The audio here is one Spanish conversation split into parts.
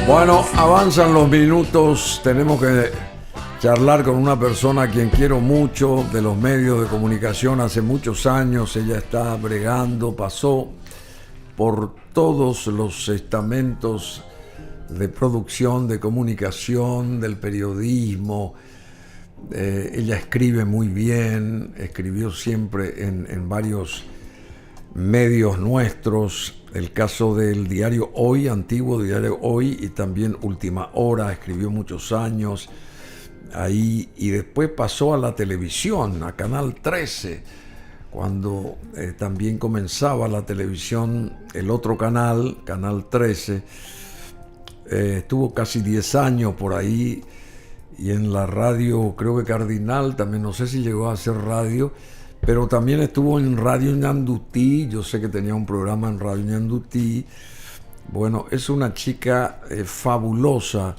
Bueno, avanzan los minutos, tenemos que charlar con una persona a quien quiero mucho, de los medios de comunicación hace muchos años. Ella está bregando, pasó por todos los estamentos de producción, de comunicación, del periodismo. Ella escribe muy bien, escribió siempre en varios medios nuestros, el caso del diario Hoy, antiguo diario Hoy, y también Última Hora, escribió muchos años ahí, y después pasó a la televisión, a Canal 13, cuando también comenzaba la televisión, el otro canal, Canal 13, estuvo casi 10 años por ahí, y en la radio, creo que Cardinal, también no sé si llegó a hacer radio, pero también estuvo en Radio Ñandutí. Yo sé que tenía un programa en Radio Ñandutí. Bueno, es una chica fabulosa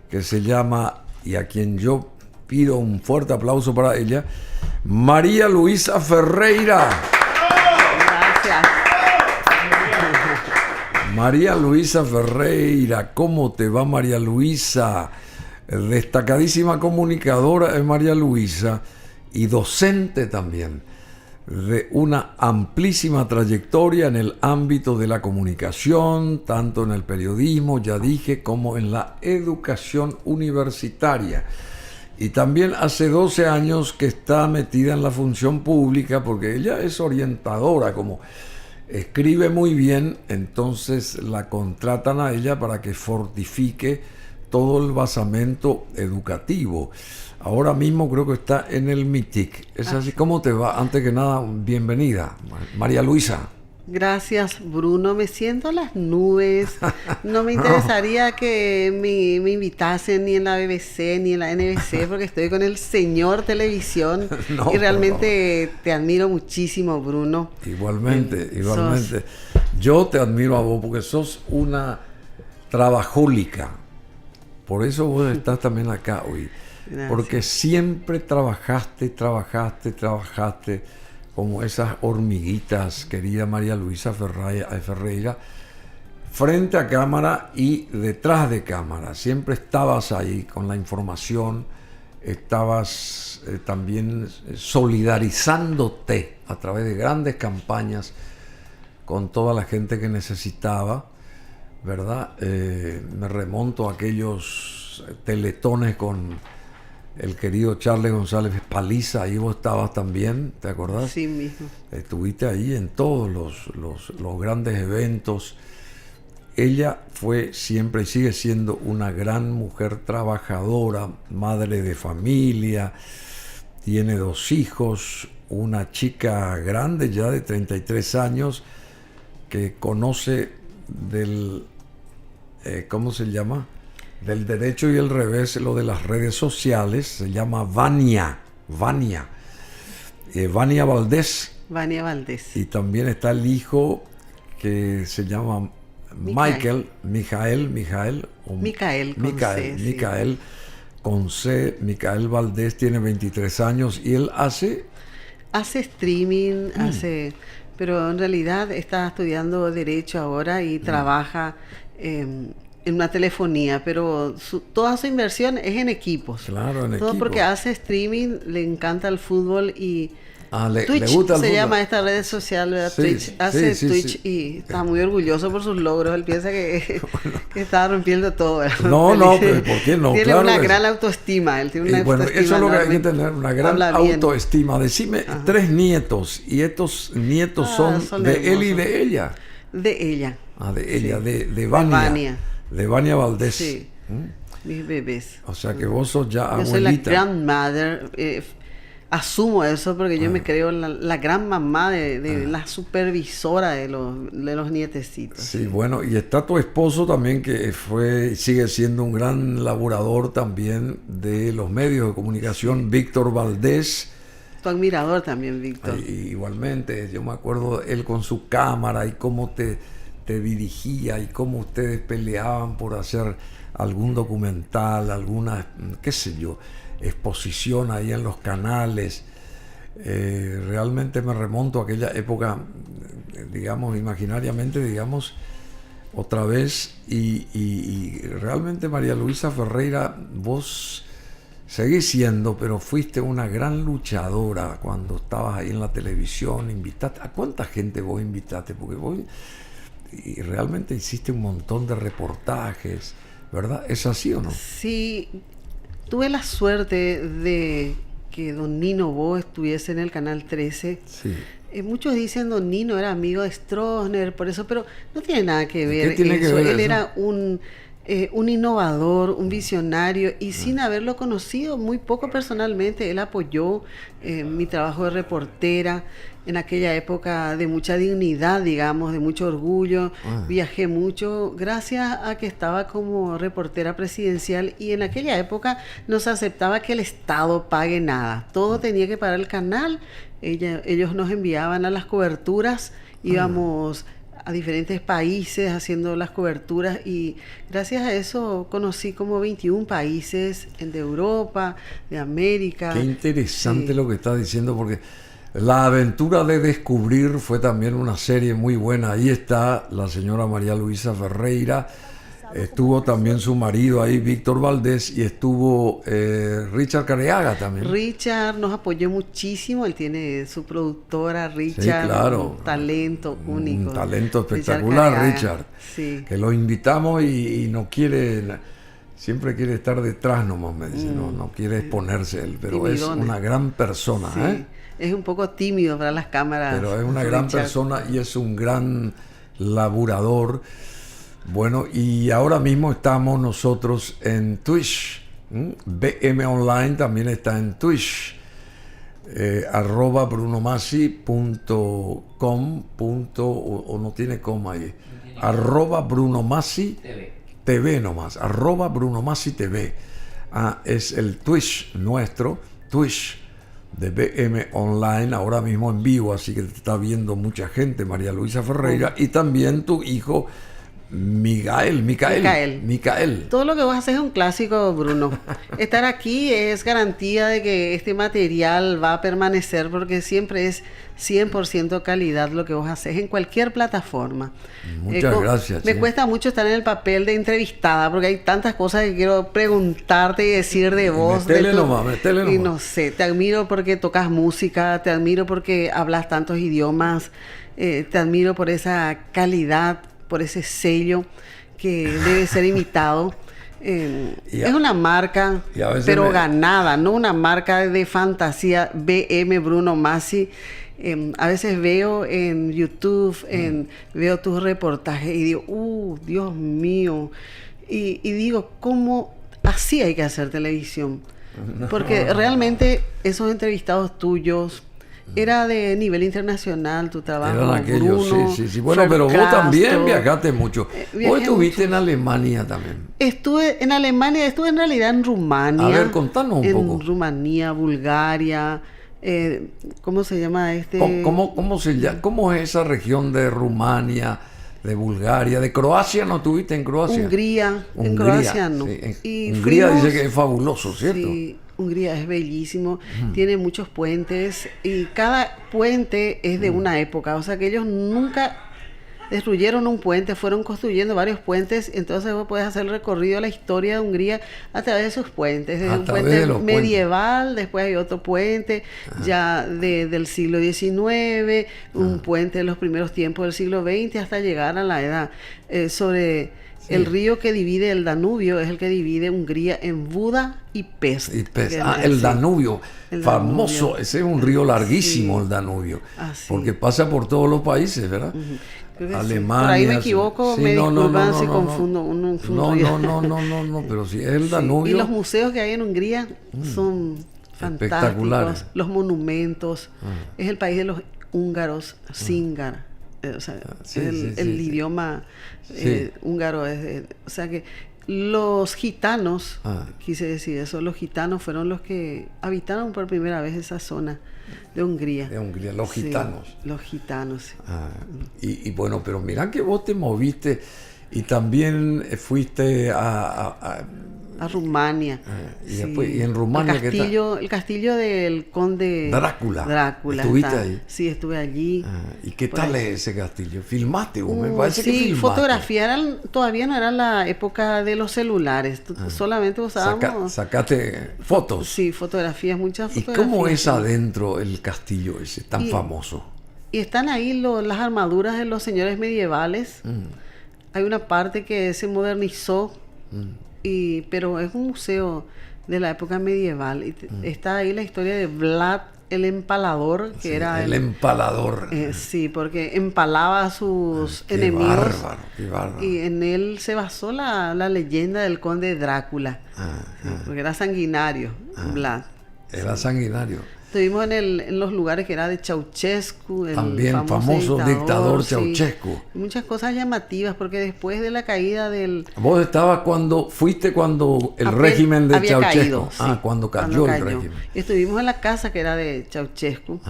que se llama, y a quien yo pido un fuerte aplauso para ella, María Luisa Ferreira. Gracias. María Luisa Ferreira, ¿cómo te va, María Luisa? Destacadísima comunicadora es María Luisa, y docente también, de una amplísima trayectoria en el ámbito de la comunicación, tanto en el periodismo, ya dije, como en la educación universitaria. Y también hace 12 años que está metida en la función pública, porque ella es orientadora, como escribe muy bien, entonces la contratan a ella para que fortifique todo el basamento educativo. Ahora mismo creo que está en el MITIC. ¿Es así? ¿Cómo te va? Antes que nada, bienvenida, María Luisa. Gracias, Bruno. Me siento en las nubes. No me interesaría que me invitasen ni en la BBC ni en la NBC, porque estoy con el señor televisión. No, y realmente te admiro muchísimo, Bruno. Igualmente. Yo te admiro a vos porque sos una trabajólica. Por eso vos estás también acá hoy. Gracias. Porque siempre trabajaste como esas hormiguitas, querida María Luisa Ferreira, frente a cámara y detrás de cámara. Siempre estabas ahí con la información, estabas también solidarizándote a través de grandes campañas con toda la gente que necesitaba, ¿verdad? Me remonto a aquellos teletones con el querido Charles González Paliza. Ahí vos estabas también, ¿te acordás? Sí mismo. Estuviste ahí en todos los grandes eventos. Ella fue siempre y sigue siendo una gran mujer trabajadora, madre de familia, tiene 2 hijos, una chica grande ya de 33 años que conoce del, ¿cómo se llama? Del derecho y el revés, lo de las redes sociales. Se llama Vania Valdés. Vania Valdés. Y también está el mijo que se llama Michael con C. Micael Valdés tiene 23 años y él hace streaming, pero en realidad está estudiando Derecho ahora y trabaja en una telefonía, pero toda su inversión es en equipos. Claro, en todo equipos. Porque hace streaming, le encanta el fútbol y le Twitch gusta el se fútbol. Llama esta red social, ¿verdad? Sí, Twitch. Hace Twitch sí. Y está muy orgulloso por sus logros. Él piensa que está rompiendo todo, ¿verdad? No, pero ¿por qué no? Tiene Claro una que gran autoestima. Él tiene una bueno, autoestima eso es lo que hay enorme. que tener, una gran autoestima. Decime, 3 nietos, y estos nietos son de hermosos. él y de ella. De ella. De ella, sí. de Vania. De Vania Valdés. Sí. Mis bebés. O sea que vos sos ya Yo abuelita. soy la grandmother. Asumo eso porque yo me creo la gran mamá de la supervisora de los nietecitos. Sí, bueno, y está tu esposo también, que sigue siendo un gran laborador también de los medios de comunicación, Víctor Valdés. Tu admirador también, Víctor. Igualmente, yo me acuerdo él con su cámara y cómo te dirigía y cómo ustedes peleaban por hacer algún documental, alguna, qué sé yo, exposición ahí en los canales. Realmente me remonto a aquella época, digamos, imaginariamente, digamos, otra vez y realmente María Luisa Ferreira, vos seguís siendo, pero fuiste una gran luchadora cuando estabas ahí en la televisión. Invitaste, ¿a cuánta gente vos invitaste? Porque vos y realmente hiciste un montón de reportajes, ¿verdad? ¿Es así o no? Sí, tuve la suerte de que don Nino Bo estuviese en el Canal 13. Sí. Muchos dicen don Nino era amigo de Stroessner, por eso, pero no tiene nada que ver. ¿Qué tiene que ver Él eso? era un innovador, un visionario, y sin haberlo conocido muy poco personalmente, él apoyó mi trabajo de reportera en aquella época de mucha dignidad, digamos, de mucho orgullo. Viajé mucho gracias a que estaba como reportera presidencial, y en aquella época no se aceptaba que el Estado pague nada, todo tenía que pagar el canal. Ellos nos enviaban a las coberturas, íbamos a diferentes países haciendo las coberturas, y gracias a eso conocí como 21 países de Europa, de América. Qué interesante Sí. lo que estás diciendo, porque La aventura de descubrir fue también una serie muy buena. Ahí está la señora María Luisa Ferreira. Estuvo también su marido ahí, Víctor Valdés, y estuvo Richard Careaga también. Richard nos apoyó muchísimo, él tiene su productora, Richard, Sí, claro. un talento único. Un talento espectacular, Careaga. Richard. Sí. Que lo invitamos y no quiere, siempre quiere estar detrás nomás, me dice, no quiere exponerse él, pero Timidón. es una gran persona, Sí. ¿eh? Es un poco tímido para las cámaras. Pero es una gran Richard. persona y es un gran laburador. Bueno, y ahora mismo estamos nosotros en Twitch. BM Online también está en Twitch. @brunomasi.com. O no tiene coma ahí. @brunomasi TV nomás. @brunomasi TV. Es el Twitch nuestro. Twitch de BM Online, ahora mismo en vivo, así que te está viendo mucha gente, María Luisa Ferreira, y también tu hijo Micael. Todo lo que vos haces es un clásico, Bruno. Estar aquí es garantía de que este material va a permanecer, porque siempre es 100% calidad lo que vos haces en cualquier plataforma. Muchas gracias. Me sí. cuesta mucho estar en el papel de entrevistada, porque hay tantas cosas que quiero preguntarte y decir de vos. Metele de nomás. Y no sé, te admiro porque tocas música, te admiro porque hablas tantos idiomas, te admiro por esa calidad, por ese sello que debe ser imitado. Es una marca, pero ganada, no una marca de fantasía. BM Bruno Masi. A veces veo en YouTube, veo tus reportajes y digo, Dios mío. Y digo, ¿cómo así hay que hacer televisión? Porque realmente esos entrevistados tuyos era de nivel internacional, tu trabajo. Eran aquellos, Bruno, sí. Bueno, Fer pero vos Castro. también viajaste mucho. Vos estuviste mucho. en Alemania también. Estuve en Alemania, estuve en realidad en Rumania. A ver, contanos un poco. En Rumanía, Bulgaria. ¿Cómo se llama este? ¿Cómo es esa región de Rumania, de Bulgaria, de Croacia? ¿No estuviste en Croacia? Hungría. En Croacia no. Sí. Hungría dice que es fabuloso, ¿cierto? Sí, Hungría es bellísimo, tiene muchos puentes y cada puente es de una época, o sea que ellos nunca destruyeron un puente, fueron construyendo varios puentes, entonces vos podés hacer el recorrido de la historia de Hungría a través de sus puentes, desde un puente medieval, después hay otro puente ya del siglo XIX, un puente de los primeros tiempos del siglo XX hasta llegar a la edad. El río que divide el Danubio es el que divide Hungría en Buda y Pest. El Danubio, famoso, ese es un río larguísimo, el Danubio, porque pasa por todos los países, ¿verdad? Alemania. Por ahí me equivoco, me disculpan si confundo. No, pero sí es el Danubio. Y los museos que hay en Hungría son fantásticos, los monumentos, es el país de los húngaros, Zingar. O sea, el idioma húngaro es... o sea que los gitanos, quise decir eso, los gitanos fueron los que habitaron por primera vez esa zona de Hungría. Los gitanos. Los gitanos. Y bueno, pero mirá que vos te moviste y también fuiste a Rumania. Y después, ¿y en Rumania qué tal? El castillo del conde Drácula. ¿Estuviste ahí? Sí, estuve allí. ¿Y qué tal es ese castillo? ¿Filmaste? Me parece que sí, filmaste. fotografía. Todavía no era la época de los celulares. Solamente usábamos... ¿Sacaste fotos? Sí, fotografías, muchas ¿Y fotografías. cómo es adentro el castillo ese tan famoso? Y están ahí las armaduras de los señores medievales. Hay una parte que se modernizó, pero es un museo de la época medieval. Y está ahí la historia de Vlad el Empalador, que era el empalador. Sí, porque empalaba a sus qué enemigos. Qué bárbaro. Y en él se basó la leyenda del conde Drácula, porque era sanguinario, Vlad. Era sanguinario. Estuvimos en los lugares que era de Ceausescu, el También famoso dictador Ceausescu. Sí. Muchas cosas llamativas, porque después de la caída del... Vos estabas fuiste cuando el régimen de Ceausescu. Caído, sí, cuando cayó el régimen. Estuvimos en la casa que era de Ceausescu.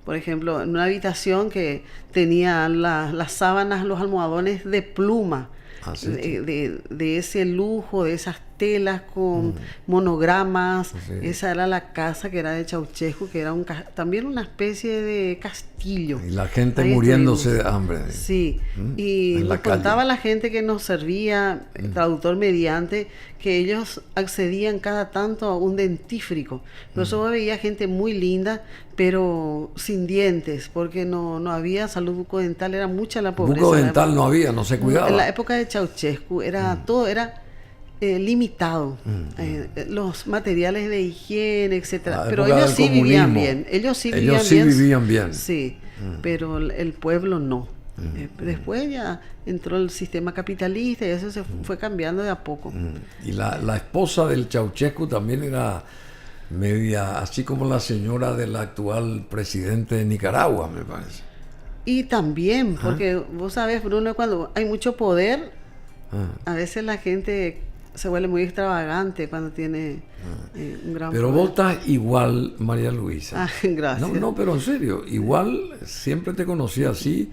Por ejemplo, en una habitación que tenía las sábanas, los almohadones de pluma. De ese lujo, de esas telas con monogramas. Esa era la casa que era de Ceausescu, que era también una especie de castillo. Y la gente ahí muriéndose de hambre. Sí, y nos contaba la gente que nos servía, traductor mediante, que ellos accedían cada tanto a un dentífrico. Por eso veía gente muy linda, pero sin dientes, porque no había salud bucodental, era mucha la pobreza. Bucodental no había, no se cuidaba. En la época de Ceausescu todo era limitado, los materiales de higiene, etcétera. Pero ellos sí vivían bien. Ellos sí vivían bien. Sí, pero el pueblo no. Después ya entró el sistema capitalista y eso se fue cambiando de a poco. Y la esposa del Ceausescu también era media, así como la señora del actual presidente de Nicaragua, me parece. Y también, porque vos sabés, Bruno, cuando hay mucho poder, a veces la gente se vuelve muy extravagante cuando tiene un gran Pero poder. vos estás igual, María Luisa. Gracias. No, pero en serio, igual siempre te conocí así,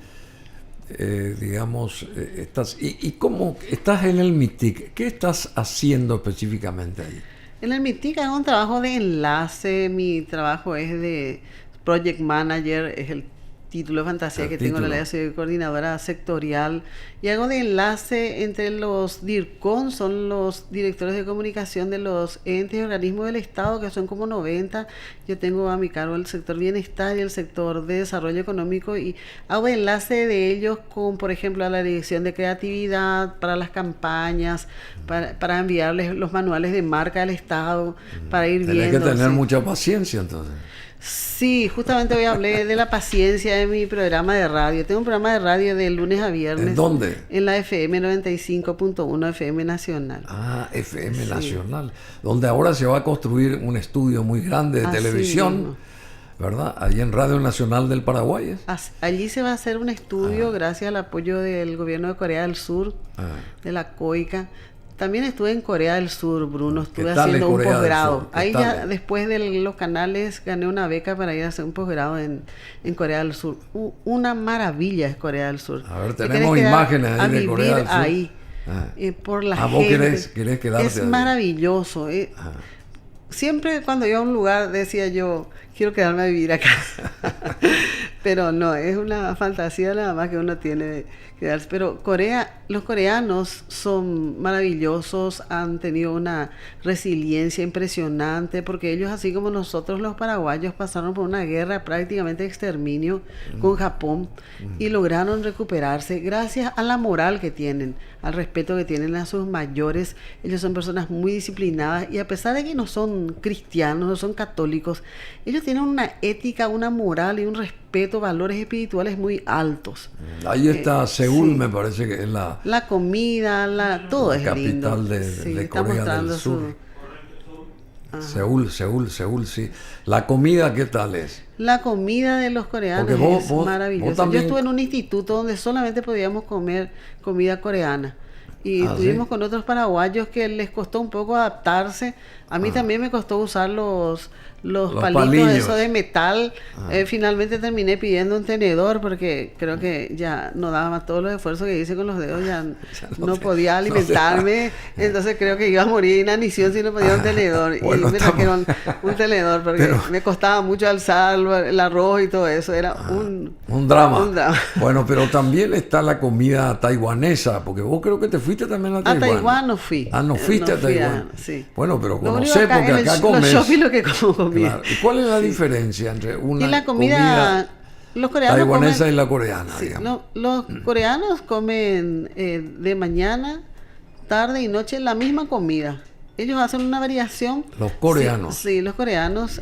digamos, estás... ¿Y cómo estás en el MITIC? ¿Qué estás haciendo específicamente ahí? En el MITIC hago un trabajo de enlace, mi trabajo es de Project Manager, es el título de fantasía que tengo en realidad, soy coordinadora sectorial y hago de enlace entre los DIRCON, son los directores de comunicación de los entes y organismos del Estado, que son como 90. Yo tengo a mi cargo el sector bienestar y el sector de desarrollo económico y hago de enlace de ellos con, por ejemplo, a la dirección de creatividad para las campañas, para enviarles los manuales de marca del Estado, para ir viendo. Tienes que tener mucha paciencia entonces. Sí, justamente hoy hablé de la paciencia de mi programa de radio. Tengo un programa de radio de lunes a viernes. ¿En dónde? En la FM 95.1 FM Nacional. FM Nacional. Donde ahora se va a construir un estudio muy grande de televisión, mismo. ¿Verdad? Allí en Radio Nacional del Paraguay. Allí se va a hacer un estudio gracias al apoyo del gobierno de Corea del Sur, de la COICA. También estuve en Corea del Sur, Bruno, estuve haciendo un posgrado. Ahí ya después de los canales gané una beca para ir a hacer un posgrado en Corea del Sur. Una maravilla es Corea del Sur. A ver, tenemos imágenes ahí de Corea del Sur. Ahí, por la gente. ¿Vos querés quedarte Es maravilloso. Siempre cuando iba a un lugar decía yo, quiero quedarme a vivir acá. Pero no, es una fantasía nada más que uno tiene que darse. Pero los coreanos son maravillosos, han tenido una resiliencia impresionante, porque ellos, así como nosotros los paraguayos, pasaron por una guerra prácticamente de exterminio con Japón y lograron recuperarse gracias a la moral que tienen, al respeto que tienen a sus mayores. Ellos son personas muy disciplinadas y a pesar de que no son cristianos, no son católicos, ellos tienen una ética, una moral y un respeto, valores espirituales muy altos. Ahí está Seúl, me parece que es la comida, todo es lindo. Capital de Corea del Sur. Seúl, sí. La comida, ¿qué tal es? La comida de los coreanos es maravillosa. Yo estuve en un instituto donde solamente podíamos comer comida coreana. Y ¿sí? estuvimos con otros paraguayos que les costó un poco adaptarse. A mí también me costó usar los palitos palillos. eso de metal. Finalmente terminé pidiendo un tenedor porque creo que ya no daba más todos los esfuerzos que hice con los dedos, ya no podía alimentarme. Entonces creo que iba a morir de inanición si no pedía un tenedor. Bueno, y me trajeron un tenedor porque me costaba mucho alzar el arroz y todo eso. Era un drama. un drama. Bueno, pero también está la comida taiwanesa, porque vos creo que te fuiste también a Taiwán. A Taiwán no fui. Ah, no fuiste No a fui Taiwán. sí. Bueno, pero Lo único conocé porque en acá comes. Los shopping lo que como comía. Claro. ¿Y cuál es la diferencia entre una Y la comida, los coreanos taiwanesa comen, y la coreana, sí, digamos? los coreanos comen de mañana, tarde y noche la misma comida. Ellos hacen una variación. Los coreanos. Sí, los coreanos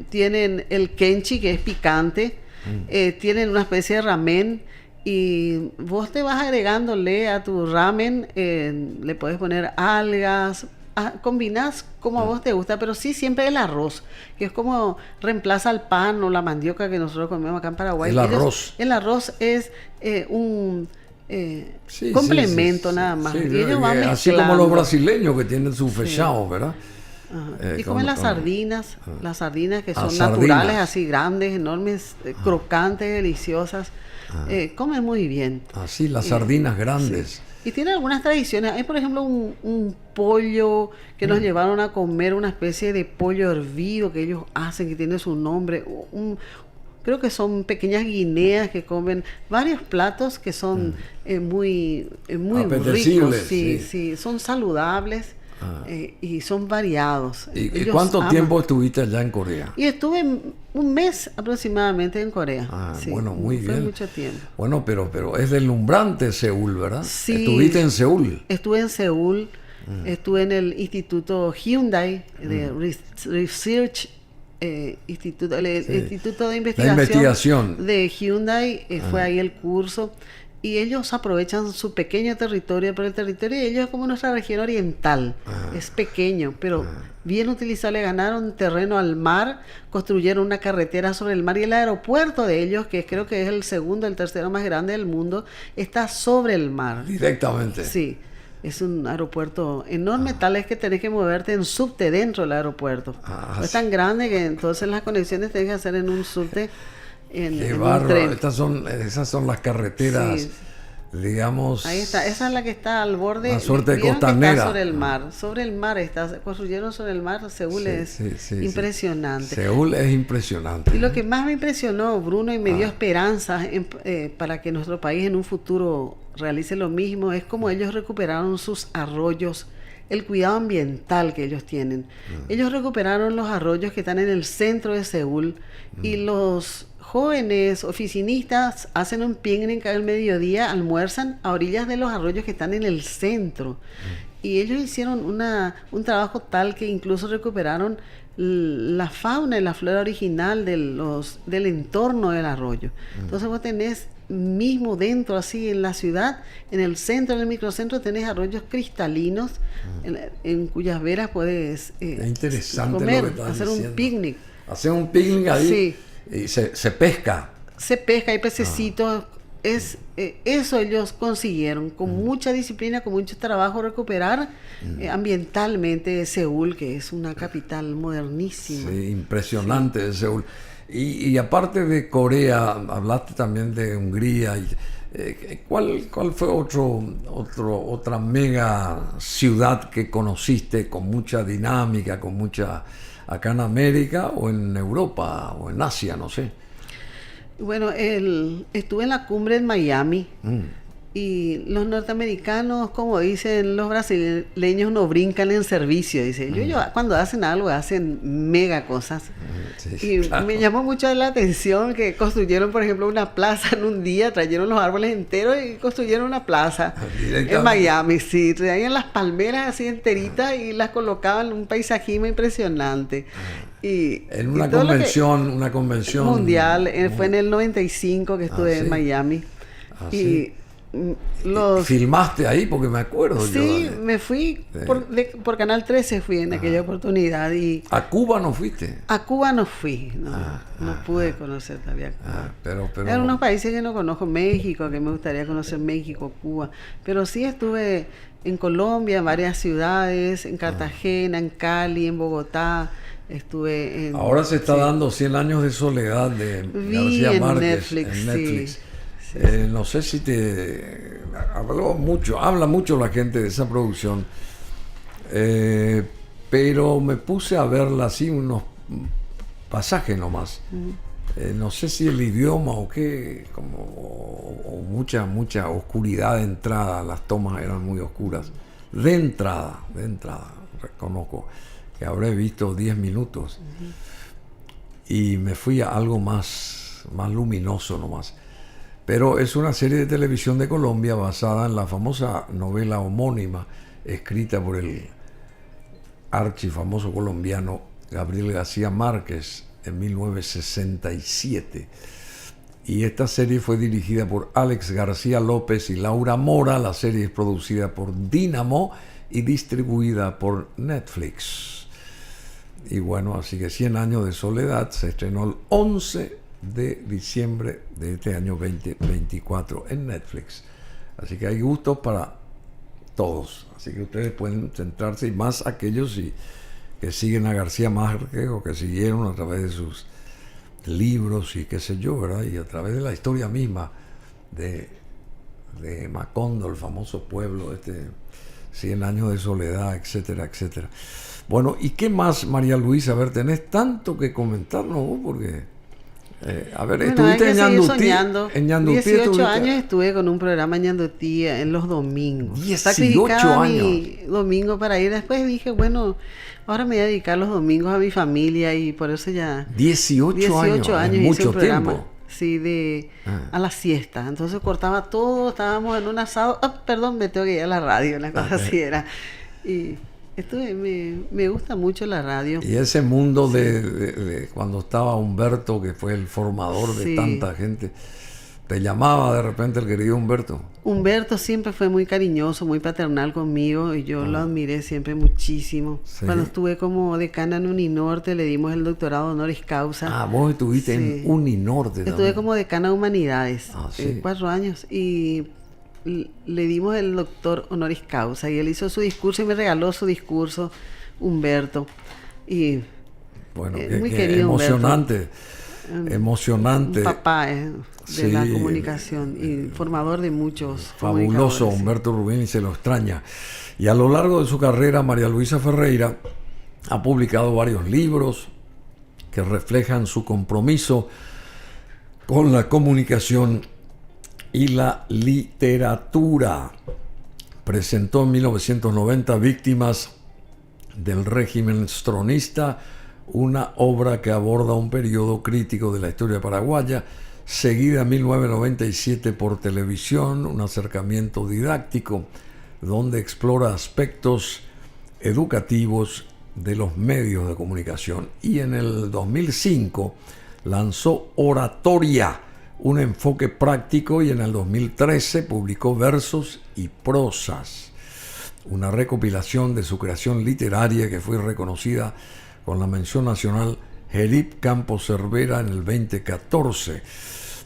tienen el kimchi, que es picante. Tienen una especie de ramen. Y vos te vas agregándole a tu ramen, le puedes poner algas, combinás como a vos te gusta, pero sí siempre el arroz, que es como reemplaza el pan o la mandioca que nosotros comemos acá en Paraguay. El arroz. El arroz es un Sí, complemento sí, nada más. sí, Y ellos van así como mezclando. los brasileños que tienen su fechado, ¿verdad? Y comen las sardinas que son sardinas. naturales, así grandes, enormes, crocantes, deliciosas. Comen muy bien. Así, las sardinas grandes. Sí. Y tiene algunas tradiciones. Hay, por ejemplo, un pollo que nos llevaron a comer, una especie de pollo hervido que ellos hacen, que tiene su nombre. Creo que son pequeñas guineas que comen varios platos que son muy apetecibles, ricos. Sí, son saludables. Y son variados. ¿Y Ellos cuánto aman. tiempo estuviste allá en Corea? Y estuve un mes aproximadamente en Corea. Sí, bueno, muy fue bien. mucho tiempo. Bueno, pero es deslumbrante Seúl, ¿verdad? Sí. Estuviste en Seúl. Estuve en Seúl, estuve en el Instituto Hyundai de Research Instituto, el Instituto de investigación de Hyundai, fue ahí el curso. Y ellos aprovechan su pequeño territorio, pero el territorio de ellos es como nuestra región oriental. Es pequeño, pero bien utilizado. Le ganaron terreno al mar, construyeron una carretera sobre el mar y el aeropuerto de ellos, que creo que es el segundo, el tercero más grande del mundo, está sobre el mar. Directamente. Sí, es un aeropuerto enorme, tal es que tenés que moverte en subte dentro del aeropuerto. Es tan grande que entonces las conexiones tenés que hacer en un subte. Qué en bárbaro. un tren. Esas son las carreteras, Sí. digamos. Ahí está, esa es la que está al borde. Una suerte de ¿Vieron que costanera. está sobre el mar? Sobre el mar está, construyeron sobre el mar. Seúl Sí, es sí, impresionante. Seúl es impresionante. Y lo que más me impresionó, Bruno, y me dio esperanza para que nuestro país en un futuro realice lo mismo, es como ellos recuperaron sus arroyos, el cuidado ambiental que ellos tienen. Ellos recuperaron los arroyos que están en el centro de Seúl y los jóvenes oficinistas hacen un picnic al mediodía, almuerzan a orillas de los arroyos que están en el centro. Y ellos hicieron un trabajo tal que incluso recuperaron la fauna y la flora original del entorno del arroyo. Entonces vos tenés mismo dentro, así en la ciudad, en el centro, en el microcentro, tenés arroyos cristalinos en cuyas veras puedes es interesante comer, lo que estás hacer diciendo. un picnic. Hacer un picnic ahí Sí. y se pesca. Se pesca, hay pececitos. Eso ellos consiguieron con mucha disciplina, con mucho trabajo, recuperar ambientalmente Seúl, que es una capital modernísima. Sí, impresionante de Seúl. Y aparte de Corea, hablaste también de Hungría. ¿Cuál fue otra mega ciudad que conociste con mucha dinámica, con mucha, acá en América o en Europa o en Asia, no sé? Bueno, estuve en la cumbre en Miami y los norteamericanos, como dicen los brasileños, no brincan en servicio. Dice, ellos cuando hacen algo hacen mega cosas. Sí, Y claro. me llamó mucho la atención que construyeron, por ejemplo, una plaza en un día, trajeron los árboles enteros y construyeron una plaza en Miami. Sí, traían las palmeras así enteritas y las colocaban en un paisajismo impresionante. En una convención mundial, fue en el 95 que estuve en Miami. Y ¿Filmaste ahí? Porque me acuerdo. Sí, yo, me fui sí. por Canal 13 fui en aquella oportunidad. Y ¿A Cuba no fuiste? a Cuba no fui, no pude conocer todavía Cuba. Pero... Hay unos países que no conozco, México, que me gustaría conocer México, Cuba. Pero sí estuve en Colombia, en varias ciudades, en Cartagena, en Cali, en Bogotá. Estuve en... Ahora se está dando 100 años de soledad de García Márquez en Netflix. Sí. No sé si te habla mucho la gente de esa producción, pero me puse a verla así unos pasajes nomás. No sé si el idioma o qué, o mucha oscuridad de entrada, las tomas eran muy oscuras. De entrada, reconozco que habré visto 10 minutos y me fui a algo más luminoso nomás. Pero es una serie de televisión de Colombia basada en la famosa novela homónima escrita por el archifamoso colombiano Gabriel García Márquez en 1967. Y esta serie fue dirigida por Alex García López y Laura Mora. La serie es producida por Dynamo y distribuida por Netflix. Y bueno, así que 100 años de soledad se estrenó el 11 de diciembre de este año 2024 en Netflix. Así que hay gustos para todos. Así que ustedes pueden centrarse, y más aquellos que siguen a García Márquez o que siguieron a través de sus libros y qué sé yo, ¿verdad? Y a través de la historia misma de Macondo, el famoso pueblo, 100 años de soledad, etcétera, etcétera. Bueno, ¿y qué más, María Luisa? A ver, tenés tanto que comentarnos vos, porque... a ver, bueno, estuviste en Ñandutí. 18 años estuve con un programa en Ñandutí en los domingos. 18 años. Mi domingo para ir. Después dije, bueno, ahora me voy a dedicar los domingos a mi familia y por eso ya... 18 años hice mucho un programa, tiempo. Sí, a la siesta. Entonces cortaba todo, estábamos en un asado. Perdón, me tengo que ir a la radio, una cosa así era. Y... me gusta mucho la radio. Y ese mundo de cuando estaba Humberto, que fue el formador de tanta gente, te llamaba de repente el querido Humberto. Humberto siempre fue muy cariñoso, muy paternal conmigo y yo lo admiré siempre muchísimo. Sí. Cuando estuve como decana en Uninorte le dimos el doctorado honoris causa. Vos estuviste en Uninorte también. Estuve como decana de humanidades, 4 años, y le dimos el doctor honoris causa y él hizo su discurso y me regaló su discurso, Humberto. Y bueno, muy querido, emocionante, emocionante. Un papá de la comunicación y formador de muchos. Fabuloso Humberto Rubín, y se lo extraña. Y a lo largo de su carrera, María Luisa Ferreira ha publicado varios libros que reflejan su compromiso con la comunicación y la literatura. Presentó en 1990 Víctimas del régimen stronista, una obra que aborda un periodo crítico de la historia paraguaya, seguida en 1997 por televisión, un acercamiento didáctico donde explora aspectos educativos de los medios de comunicación. Y en el 2005 lanzó Oratoria, un enfoque práctico, y en el 2013 publicó Versos y Prosas, una recopilación de su creación literaria que fue reconocida con la mención nacional Gerip Campos Cervera en el 2014.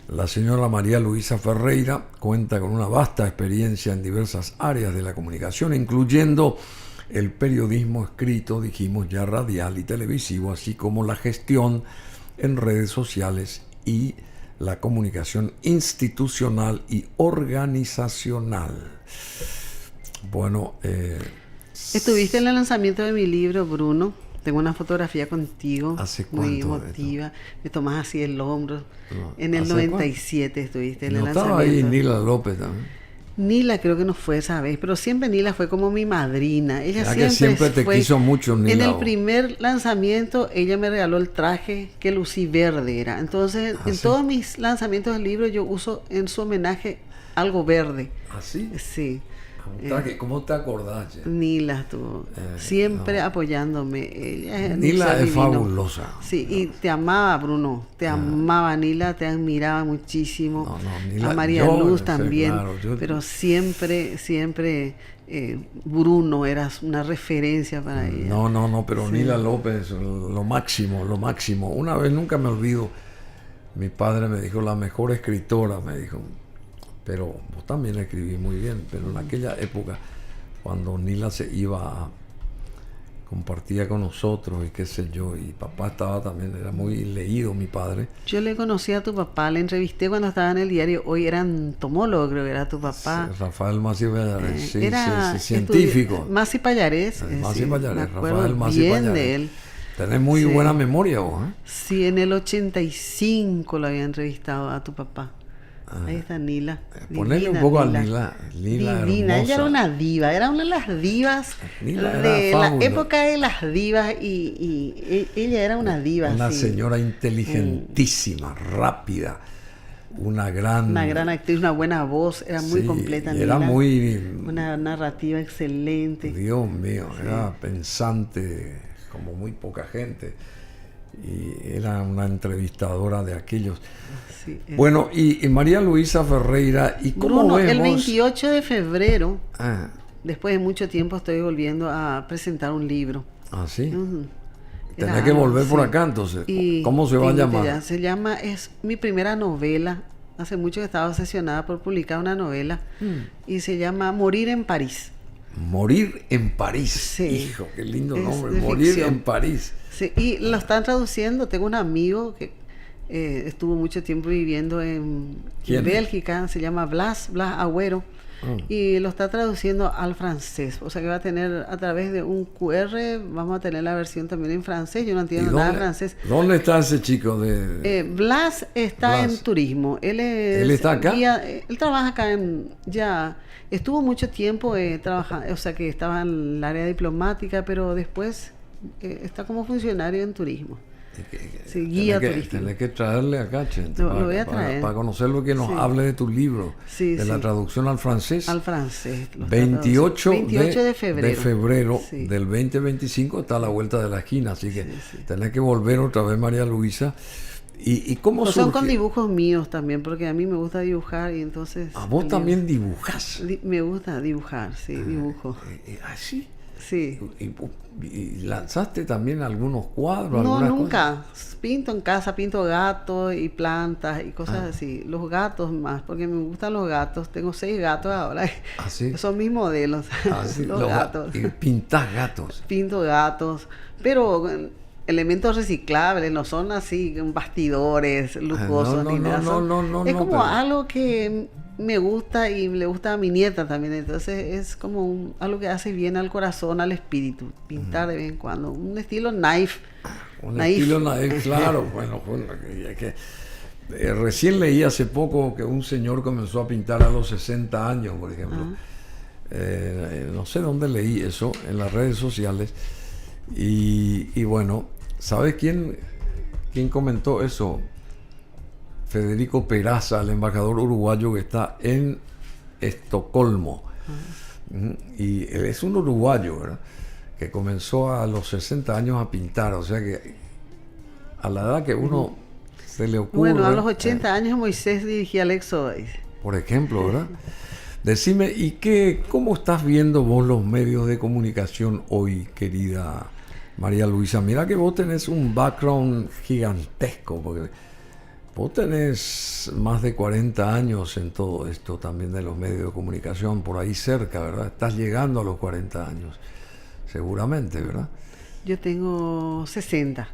La señora María Luisa Ferreira cuenta con una vasta experiencia en diversas áreas de la comunicación, incluyendo el periodismo escrito, dijimos ya, radial y televisivo, así como la gestión en redes sociales y la comunicación institucional y organizacional. Bueno, estuviste en el lanzamiento de mi libro, Bruno. Tengo una fotografía contigo. ¿Hace muy cuánto? emotiva. Me tomás así el hombro. No, en el 97 cuánto? Estuviste en el lanzamiento. Estaba ahí Nila López también. Nila creo que no fue esa vez, pero siempre Nila fue como mi madrina. Ella siempre te quiso mucho, Nila. En el primer lanzamiento ella me regaló el traje que lucí verde era. Entonces, en todos mis lanzamientos del libro yo uso en su homenaje algo verde. ¿Ah, sí? Sí. ¿Cómo te acordás? Che? Nila estuvo siempre apoyándome. Ella es Nila es divino. fabulosa. Sí, y te amaba, Bruno. Te amaba, Nila, te admiraba muchísimo. Nila, a María Luz sé, también. claro, pero siempre Bruno eras una referencia para ella. No, pero sí. Nila López, lo máximo. Una vez, nunca me olvido, mi padre me dijo, la mejor escritora, me dijo. Pero vos también escribí muy bien, pero en aquella época, cuando Nila se iba, compartía con nosotros y qué sé yo, y papá estaba también, era muy leído mi padre. Yo le conocí a tu papá, le entrevisté cuando estaba en el diario, hoy era entomólogo, creo que era tu papá. Sí, Rafael Masi Pallares, sí, era científico. Masi Pallares. Masi Pallares, Rafael Masi Pallares. De él. Tenés muy buena memoria vos, ¿eh? Sí, en el 85 lo había entrevistado a tu papá. Ahí está Nila. Ponerle un poco a Nila. Nila divina, hermosa. Ella era una diva, era una de las divas de la época de las divas y ella era una diva. Una señora inteligentísima, rápida, una gran actriz, una buena voz, era muy completa. Era Nila, muy... una narrativa excelente. Dios mío, era pensante como muy poca gente. Y era una entrevistadora de aquellos. Sí, bueno, y María Luisa Ferreira, ¿y cómo Bruno, vemos? El 28 de febrero, después de mucho tiempo, estoy volviendo a presentar un libro. ¿Ah, sí? Tenés que volver por acá, entonces. ¿Cómo se va a llamar? Se llama, es mi primera novela. Hace mucho que estaba obsesionada por publicar una novela. Y se llama Morir en París. Morir en París. Sí. Hijo, qué lindo nombre. Morir en París. Sí, y lo están traduciendo. Tengo un amigo que estuvo mucho tiempo viviendo en Bélgica, se llama Blas Agüero, y lo está traduciendo al francés. O sea que va a tener a través de un QR, vamos a tener la versión también en francés. Yo no entiendo nada de francés. ¿Dónde está ese chico? Blas está en turismo. Él está acá. Él trabaja acá estuvo mucho tiempo trabajando, o sea que estaba en el área diplomática, pero después está como funcionario en turismo. Sí, guía turístico. Tenés que traerle acá, gente, lo voy a traer. para conocerlo, que nos hable de tu libro, de la traducción al francés. Al francés. 28 de febrero del 2025 está a la vuelta de la esquina, así que tenés que volver otra vez, María Luisa. ¿Y cómo surge? Son con dibujos míos también, porque a mí me gusta dibujar y entonces... ¿A vos también dibujás? Me gusta dibujar, sí, dibujo. ¿Así? Sí. ¿Y lanzaste también algunos cuadros? No, nunca. Pinto en casa, pinto gatos y plantas y cosas así. Los gatos más, porque me gustan los gatos. Tengo 6 gatos ahora. ¿Ah, sí? Son mis modelos. Sí, los gatos. ¿Y pintás gatos? Pinto gatos, pero elementos reciclables, no son así bastidores lujosos ni nada. Es como algo que me gusta y le gusta a mi nieta también, entonces es como algo que hace bien al corazón, al espíritu, pintar de vez en cuando, un estilo naif. Estilo naif, claro. Bueno, recién leí hace poco que un señor comenzó a pintar a los 60 años, por ejemplo. No sé dónde leí eso, en las redes sociales. Y bueno, ¿sabes quién comentó eso? Federico Peraza, el embajador uruguayo que está en Estocolmo. Y él es un uruguayo, ¿verdad?, que comenzó a los 60 años a pintar. O sea que a la edad que uno se le ocurre... Bueno, a los 80 años Moisés dirigía el Éxodo. Por ejemplo, ¿verdad? Decime, ¿y cómo estás viendo vos los medios de comunicación hoy, querida María Luisa? Mira que vos tenés un background gigantesco, porque vos tenés más de 40 años en todo esto también de los medios de comunicación, por ahí cerca, ¿verdad? Estás llegando a los 40 años, seguramente, ¿verdad? Yo tengo 60.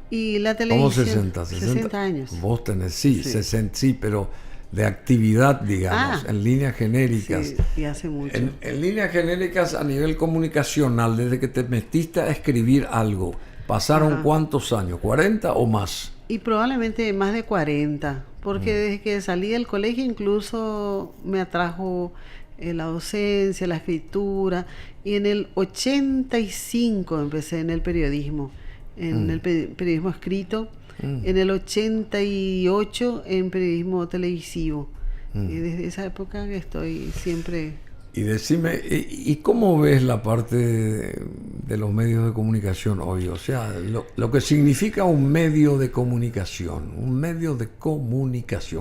¿Y la televisión? ¿Cómo 60? 60 años. Vos tenés, 60, sí, pero de actividad, digamos, en líneas genéricas. Sí, y hace mucho. En líneas genéricas a nivel comunicacional, desde que te metiste a escribir algo, ¿pasaron cuántos años? ¿40 o más? Y probablemente más de 40, porque desde que salí del colegio incluso me atrajo la docencia, la escritura, y en el 85 empecé en el periodismo, en el periodismo escrito, en el 88 en periodismo televisivo. Y desde esa época que estoy siempre Y decime, ¿y cómo ves la parte de los medios de comunicación hoy? O sea, lo que significa un medio de comunicación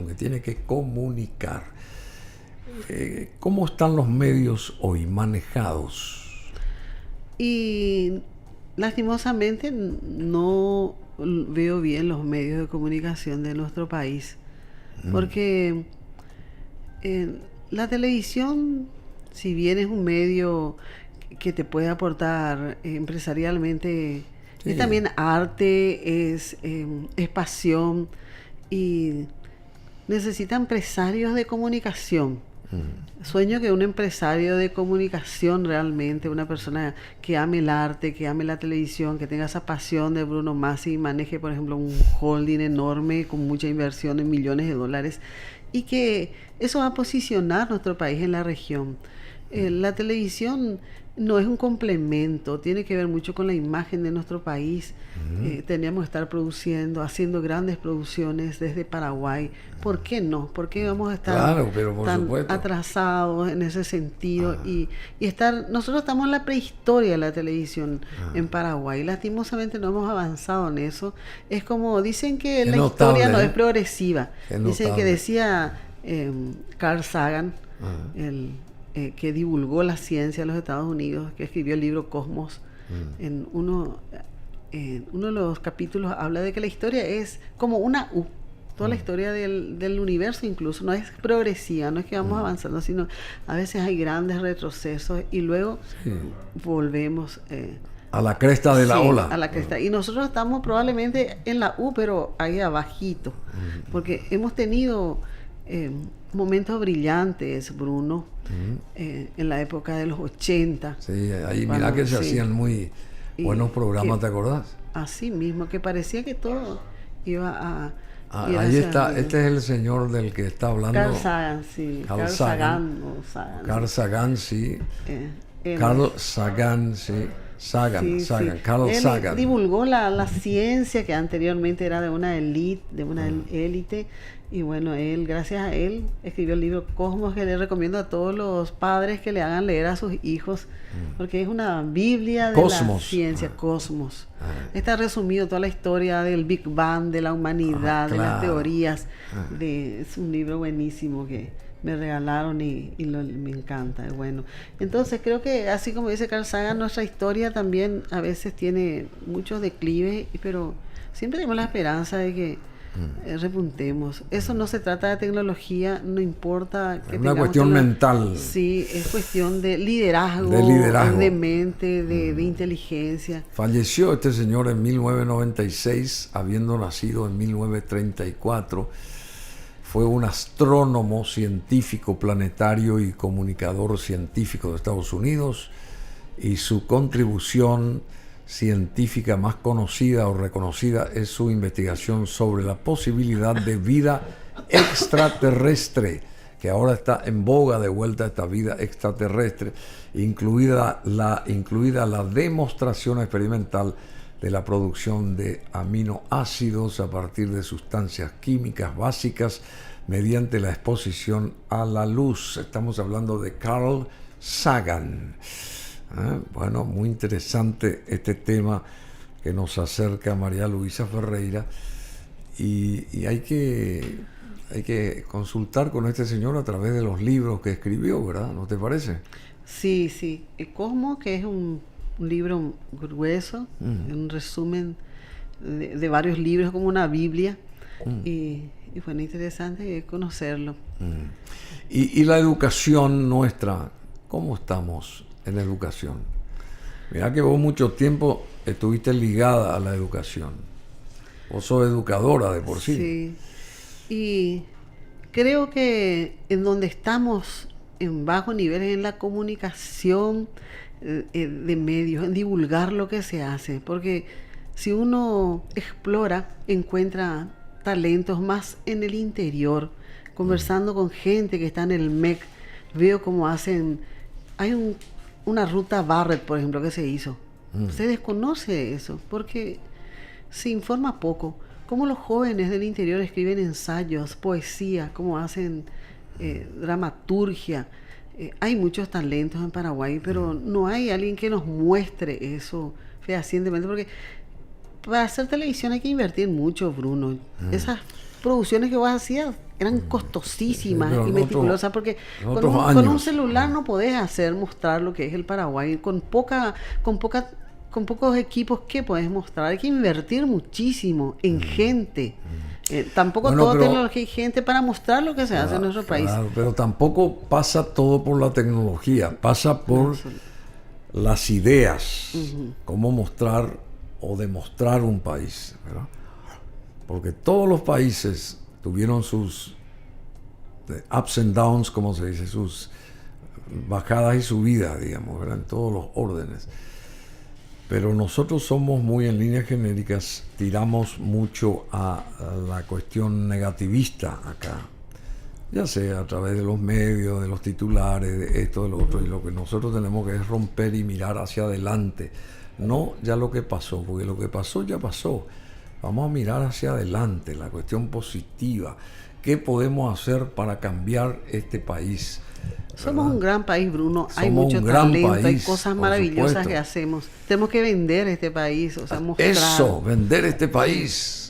que tiene que comunicar. ¿Cómo están los medios hoy manejados? Y lastimosamente no veo bien los medios de comunicación de nuestro país, porque la televisión, si bien es un medio que te puede aportar empresarialmente, Sí. es también arte, es pasión, y necesita empresarios de comunicación. Sueño que un empresario de comunicación realmente, una persona que ame el arte, que ame la televisión, que tenga esa pasión de Bruno Masi y maneje, por ejemplo, un holding enorme con mucha inversión en millones de dólares, y que eso va a posicionar nuestro país en la región. La televisión no es un complemento, tiene que ver mucho con la imagen de nuestro país. Teníamos que estar produciendo, haciendo grandes producciones desde Paraguay. ¿Por qué no? ¿Por qué vamos a estar Pero por tan supuesto. atrasados en ese sentido? Y nosotros estamos en la prehistoria de la televisión en Paraguay. Lastimosamente no hemos avanzado en eso. Es como dicen que Es la notable, historia no ¿eh? es progresiva. Es Dicen que notable. decía Carl Sagan, que divulgó la ciencia en los Estados Unidos, que escribió el libro Cosmos. En uno de los capítulos habla de que la historia es como una U. Toda la historia del universo incluso no es progresiva, no es que vamos avanzando, sino a veces hay grandes retrocesos y luego volvemos A la cresta de la ola. a la cresta. Y nosotros estamos probablemente en la U, pero ahí abajito, porque hemos tenido momentos brillantes, Bruno, en la época de los 80. Sí, ahí mirá que se hacían muy buenos programas, ¿te acordás? Así mismo, que parecía que todo iba a... Ahí está, este es el señor del que está hablando. Carl Sagan, sí. Carl Sagan. Carl Sagan, sí. Carl Sagan, sí. Sagan. Carl Él Sagan. divulgó la ciencia que anteriormente era de una élite. Y bueno, gracias a él, escribió el libro Cosmos, que le recomiendo a todos los padres que le hagan leer a sus hijos, porque es una Biblia de la ciencia, Cosmos. Está resumido toda la historia del Big Bang, de la humanidad, de las teorías. Es un libro buenísimo que me regalaron y me encanta, es bueno. Entonces creo que, así como dice Carl Sagan, nuestra historia también a veces tiene muchos declives, pero siempre tenemos la esperanza de que repuntemos. Eso no se trata de tecnología, no importa que es una cuestión mental. Sí, es cuestión de liderazgo, de mente, de inteligencia. Falleció este señor en 1996, habiendo nacido en 1934. Fue un astrónomo, científico planetario y comunicador científico de Estados Unidos, y su contribución científica más conocida o reconocida es su investigación sobre la posibilidad de vida extraterrestre, que ahora está en boga de vuelta esta vida extraterrestre, incluida la demostración experimental de la producción de aminoácidos a partir de sustancias químicas básicas mediante la exposición a la luz. Estamos hablando de Carl Sagan. Bueno, muy interesante este tema que nos acerca María Luisa Ferreira, y hay que consultar con este señor a través de los libros que escribió, ¿verdad? ¿No te parece? Sí. El Cosmos, que es un libro grueso, un resumen de varios libros, como una Biblia, y fue interesante conocerlo. Y la educación nuestra, ¿cómo estamos en la educación? Mirá que vos mucho tiempo estuviste ligada a la educación. Vos sos educadora de por sí. Sí, y creo que en donde estamos en bajos niveles en la comunicación de medios, en divulgar lo que se hace, porque si uno explora, encuentra talentos más en el interior, conversando con gente que está en el MEC, veo cómo hacen, hay una ruta Barrett, por ejemplo, que se hizo. Se desconoce eso, porque se informa poco. Cómo los jóvenes del interior escriben ensayos, poesía, cómo hacen dramaturgia, Hay muchos talentos en Paraguay, pero no hay alguien que nos muestre eso fehacientemente, porque para hacer televisión hay que invertir mucho, Bruno. Esas producciones que vos hacías eran costosísimas Pero y meticulosas, porque con un celular no podés mostrar lo que es el Paraguay. Con pocos equipos, ¿qué podés mostrar? Hay que invertir muchísimo en gente. Tampoco todo tecnología y gente para mostrar lo que se hace en nuestro país. Pero tampoco pasa todo por la tecnología, pasa por las ideas, cómo mostrar o demostrar un país, ¿verdad? Porque todos los países tuvieron sus ups and downs, como se dice, sus bajadas y subidas, digamos, ¿verdad? En todos los órdenes. Pero nosotros somos muy, en líneas genéricas, tiramos mucho a la cuestión negativista acá, ya sea a través de los medios, de los titulares, de esto, de lo otro, y lo que nosotros tenemos que es romper y mirar hacia adelante, no ya lo que pasó, porque lo que pasó ya pasó. Vamos a mirar hacia adelante, la cuestión positiva. ¿Qué podemos hacer para cambiar este país? Somos un gran país, Bruno. Hay Somos mucho un gran talento, país, hay cosas maravillosas supuesto. que hacemos. Tenemos que vender este país, o sea, mostrar. Eso, vender este país.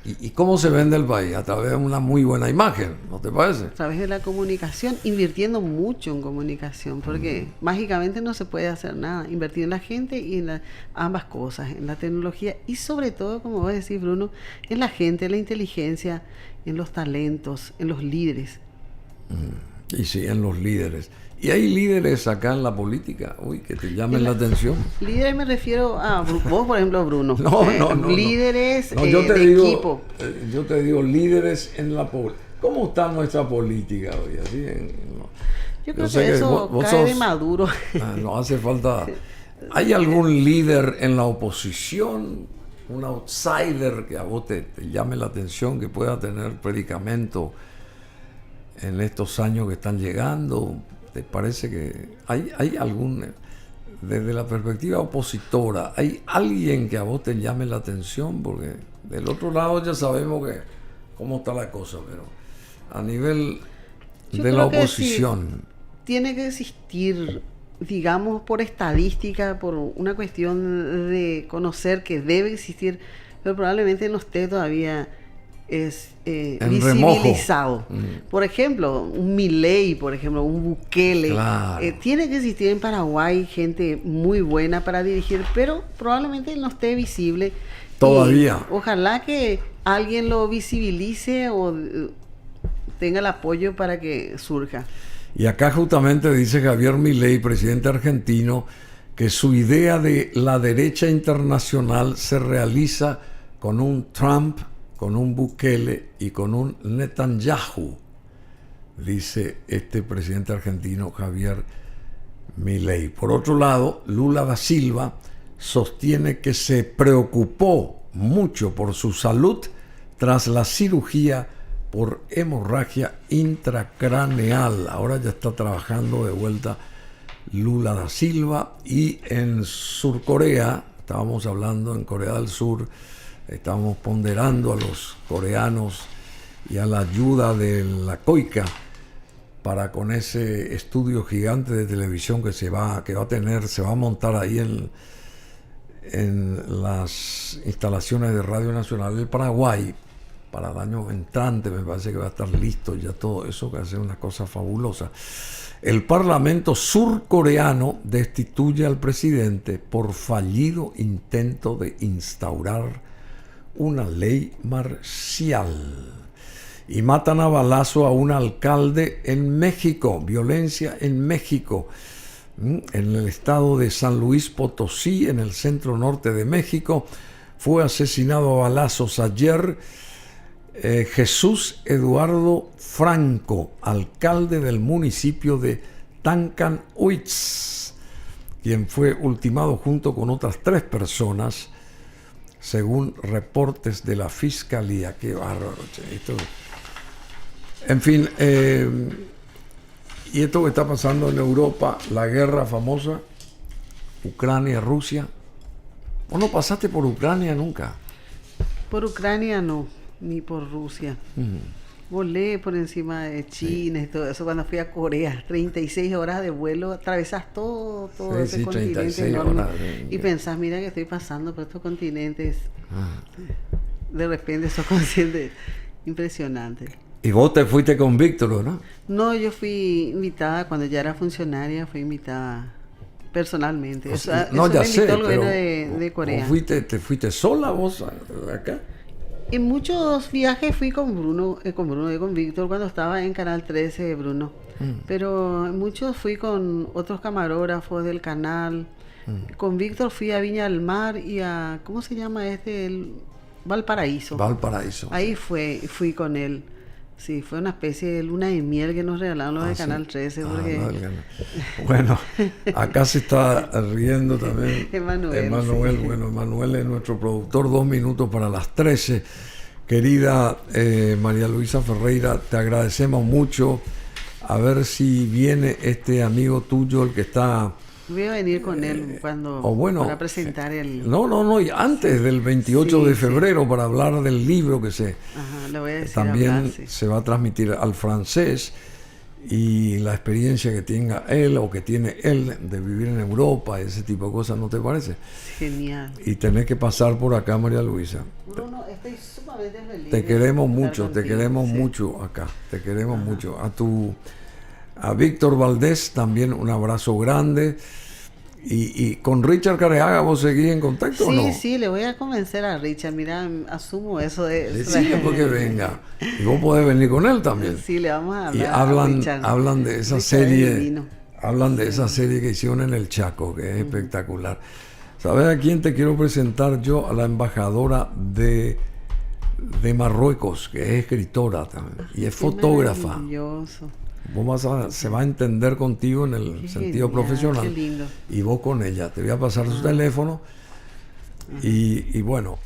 ¿Y cómo se vende el país? A través de una muy buena imagen, ¿no te parece? A través de la comunicación, invirtiendo mucho en comunicación, porque mágicamente no se puede hacer nada. Invertir en la gente y en ambas cosas, en la tecnología y sobre todo, como vos decís, Bruno, en la gente, en la inteligencia, en los talentos, en los líderes. Y sí, en los líderes. ¿Y hay líderes acá en la política? Uy, que te llamen la atención. Líderes me refiero a vos, por ejemplo, Bruno. No. Líderes yo te de digo, equipo. Yo te digo líderes en la política. ¿Cómo está nuestra política hoy? Así Yo creo que eso cae de Maduro. No hace falta. ¿Hay algún líder en la oposición? Un outsider que a vos te llame la atención, que pueda tener predicamento en estos años que están llegando. ¿Te parece que hay algún, desde la perspectiva opositora, hay alguien que a vos te llame la atención? Porque del otro lado ya sabemos que cómo está la cosa, pero a nivel de la oposición. Sí, tiene que existir, digamos, por estadística, por una cuestión de conocer que debe existir, pero probablemente no esté todavía visibilizado. Por ejemplo, un Milei, por ejemplo, un Bukele. Claro. Tiene que existir en Paraguay gente muy buena para dirigir, pero probablemente no esté visible. Todavía. Y ojalá que alguien lo visibilice o tenga el apoyo para que surja. Y acá justamente dice Javier Milei, presidente argentino, que su idea de la derecha internacional se realiza con un Trump, con un Bukele y con un Netanyahu, dice este presidente argentino Javier Milei. Por otro lado, Lula da Silva sostiene que se preocupó mucho por su salud tras la cirugía por hemorragia intracraneal. Ahora ya está trabajando de vuelta Lula da Silva. Y en Surcorea, estábamos hablando en Corea del Sur, estamos ponderando a los coreanos y a la ayuda de la COICA para con ese estudio gigante de televisión que se va a montar ahí en las instalaciones de Radio Nacional del Paraguay para el año entrante. Me parece que va a estar listo ya todo eso, que hace una cosa fabulosa. El Parlamento surcoreano destituye al presidente por fallido intento de instaurar una ley marcial. Y matan a balazo a un alcalde en México. Violencia en México. En el estado de San Luis Potosí, en el centro norte de México, fue asesinado a balazos ayer Jesús Eduardo Franco, alcalde del municipio de Tancanhuitz, quien fue ultimado junto con otras 3 personas, según reportes de la Fiscalía. Qué bárbaro, esto. En fin, y esto que está pasando en Europa, la guerra famosa, Ucrania-Rusia. ¿Vos no pasaste por Ucrania nunca? Por Ucrania no, ni por Rusia. Volé por encima de China y todo eso cuando fui a Corea. 36 horas de vuelo, atravesas todo ese Sí, continente 36 enorme. horas. Y pensás, mira que estoy pasando por estos continentes. Ah. De repente sos consciente. Impresionante. Y vos te fuiste con Víctor, ¿no? No, yo fui invitada cuando ya era funcionaria, fui invitada personalmente. No, eso ya me invitó sé, el gobierno pero de Corea. ¿te fuiste sola vos acá? En muchos viajes fui con Bruno y con Víctor cuando estaba en Canal 13, Bruno. Pero en muchos fui con otros camarógrafos del canal. Con Víctor fui a Viña del Mar y a, ¿cómo se llama este? Valparaíso. Valparaíso. Ahí fui con él. Sí, fue una especie de luna de miel que nos regalaron los de Canal 13. Porque... Bueno, acá se está riendo también Emanuel. Sí. Bueno, Emanuel es nuestro productor. 2 minutos para las 13. Querida María Luisa Ferreira, te agradecemos mucho. A ver si viene este amigo tuyo, el que está... Voy a venir con él para presentar el... No, y antes del 28 de febrero para hablar del libro que le voy a decir también se va a transmitir al francés, y la experiencia que tenga él o que tiene él de vivir en Europa, ese tipo de cosas, ¿no te parece? Genial. Y tenés que pasar por acá, María Luisa. Bruno, estoy sumamente feliz. Te queremos mucho, mucho acá, te queremos mucho. A Víctor Valdés también un abrazo grande. Y con Richard Careaga, ¿vos seguís en contacto o no? Sí, le voy a convencer a Richard. Mira, asumo eso de... Sí, porque venga. Y vos podés venir con él también. Sí, le vamos a hablar. Y hablan de esa serie. Hablan de esa serie que hicieron en el Chaco, que es espectacular. ¿Sabes a quién te quiero presentar yo? A la embajadora de Marruecos, que es escritora también. Y es fotógrafa. Maravilloso. Se va a entender contigo en el sentido profesional. Qué lindo. Y vos con ella. Te voy a pasar su teléfono. Y bueno,